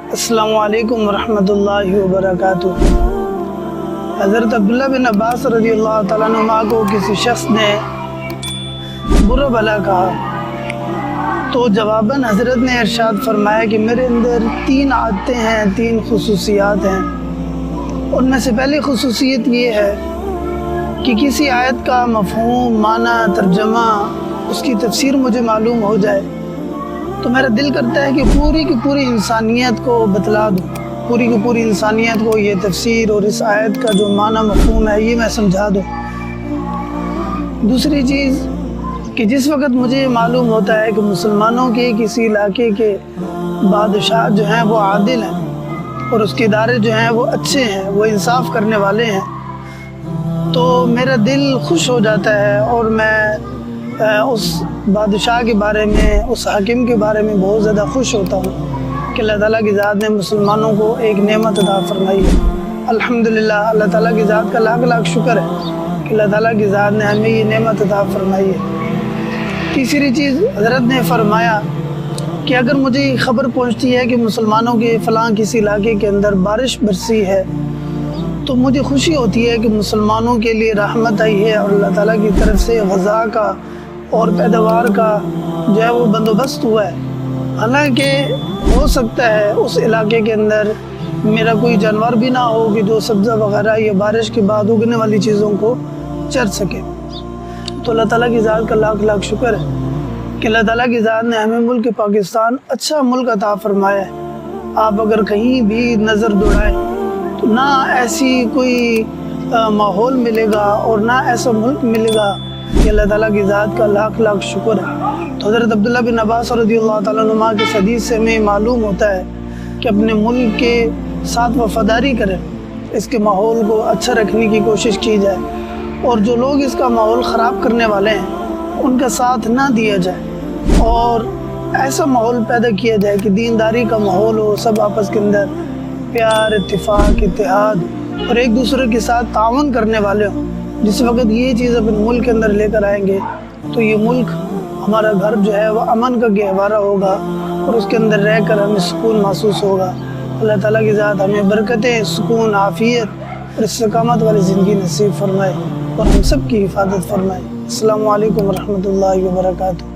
السلام علیکم ورحمۃ اللہ وبرکاتہ۔ حضرت عبداللہ بن عباس رضی اللہ تعالیٰ عنہما کو کسی شخص نے برا بھلا کہا تو جواباً حضرت نے ارشاد فرمایا کہ میرے اندر 3 عادتیں ہیں، 3 خصوصیات ہیں۔ ان میں سے پہلی خصوصیت یہ ہے کہ کسی آیت کا مفہوم، معنی، ترجمہ، اس کی تفسیر مجھے معلوم ہو جائے تو میرا دل کرتا ہے کہ پوری کی پوری انسانیت کو بتلا دوں، پوری کی پوری انسانیت کو یہ تفسیر اور اس آیت کا جو معنی مفہوم ہے یہ میں سمجھا دوں۔ دوسری چیز کہ جس وقت مجھے یہ معلوم ہوتا ہے کہ مسلمانوں کے کسی علاقے کے بادشاہ جو ہیں وہ عادل ہیں اور اس کے ادارے جو ہیں وہ اچھے ہیں، وہ انصاف کرنے والے ہیں، تو میرا دل خوش ہو جاتا ہے اور میں اس بادشاہ کے بارے میں، اس حاکم کے بارے میں بہت زیادہ خوش ہوتا ہوں کہ اللہ تعالیٰ کی ذات نے مسلمانوں کو ایک نعمت عطا فرمائی ہے۔ الحمدللہ، اللہ تعالیٰ کی ذات کا لاکھ لاکھ شکر ہے کہ اللہ تعالیٰ کی ذات نے ہمیں یہ نعمت عطا فرمائی ہے۔ تیسری چیز حضرت نے فرمایا کہ اگر مجھے یہ خبر پہنچتی ہے کہ مسلمانوں کے فلاں کسی علاقے کے اندر بارش برسی ہے تو مجھے خوشی ہوتی ہے کہ مسلمانوں کے لیے رحمت آئی ہے اور اللہ تعالیٰ کی طرف سے غذا کا اور پیداوار کا جو ہے وہ بندوبست ہوا ہے۔ حالانکہ ہو سکتا ہے اس علاقے کے اندر میرا کوئی جانور بھی نہ ہو کہ جو سبزہ وغیرہ یا بارش کے بعد اگنے والی چیزوں کو چر سکے، تو اللہ تعالیٰ کی ذات کا لاکھ لاکھ شکر ہے کہ اللہ تعالیٰ کی ذات نے ہمیں ملک پاکستان اچھا ملک عطا فرمایا ہے۔ آپ اگر کہیں بھی نظر دوڑائیں تو نہ ایسی کوئی ماحول ملے گا اور نہ ایسا ملک ملے گا کہ اللہ تعالیٰ کی ذات کا لاکھ لاکھ شکر ہے۔ تو حضرت عبداللہ بن عباس رضی اللہ تعالیٰ عنہما کے حدیث سے ہمیں معلوم ہوتا ہے کہ اپنے ملک کے ساتھ وفاداری کریں، اس کے ماحول کو اچھا رکھنے کی کوشش کی جائے، اور جو لوگ اس کا ماحول خراب کرنے والے ہیں ان کا ساتھ نہ دیا جائے، اور ایسا ماحول پیدا کیا جائے کہ دینداری کا ماحول ہو، سب آپس کے اندر پیار، اتفاق، اتحاد اور ایک دوسرے کے ساتھ تعاون کرنے والے ہوں۔ جس وقت یہ چیز اپنے ملک کے اندر لے کر آئیں گے تو یہ ملک، ہمارا گھر جو ہے وہ امن کا گہوارہ ہوگا اور اس کے اندر رہ کر ہمیں سکون محسوس ہوگا۔ اللہ تعالیٰ کی ذات ہمیں برکتیں، سکون، عافیت اور استقامت والی زندگی نصیب فرمائے اور ہم سب کی حفاظت فرمائے۔ السلام علیکم ورحمۃ اللہ وبرکاتہ۔